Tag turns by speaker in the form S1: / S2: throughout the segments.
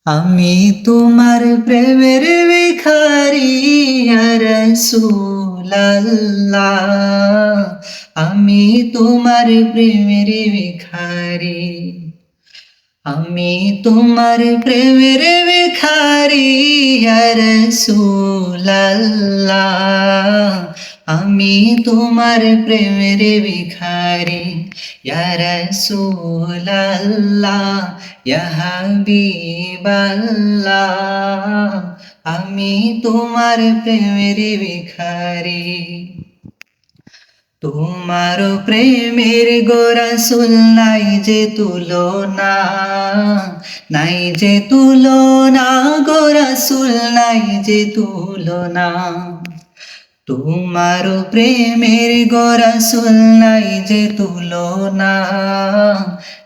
S1: আমি তোমার প্রেমের ভিখারি ইয়া রাসূলুল্লাহ। আমি তোমার প্রেমের ভিখারি, আমি তোমার প্রেমের ভিখারি ইয়া রাসূলুল্লাহ। আমি তোমার প্রেমের ভিখারি ইয়া রাসূলুল্লাহ, ইয়া হাবিবাল্লাহ। আমি তোমার প্রেমের ভিখারি। তোমার প্রেমের গো রাসূল নাই যে তুলনা, নাই যে তুলনা গো রাসূল নাই যে তুলনা। তোমার প্রেমের গো রাসূল নাই যে তুলনা,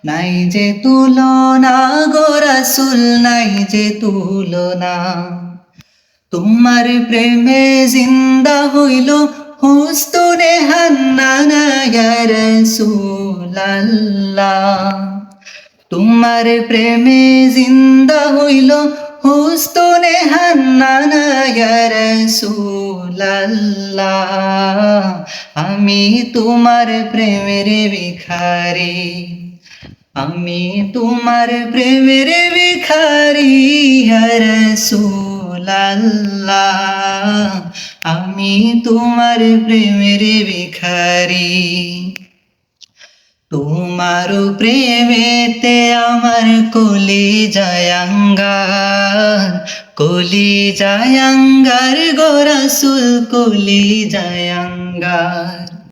S1: নাই যে তুলনা গো রাসূল নাই যে তুলনা। তোমার প্রেমে জিন্দা হইল হুসনে হান্নানা ইয়া রাসূলুল্লাহ। তোমার প্রেমে জিন্দা হইল হুসনে হান্নানা ইয়া রাসূলুল্লাহ। আমি তোমার প্রেমের ভিখারি, আমি তোমার প্রেমের ভিখারি ইয়া রাসূলুল্লাহ। আমি তোমার প্রেমের ভিখারি। তোমার প্রেমেতে আমার কলিজায় আঙ্গার, কলিজায় আঙ্গার গো রাসূল কলিজায় আঙ্গার।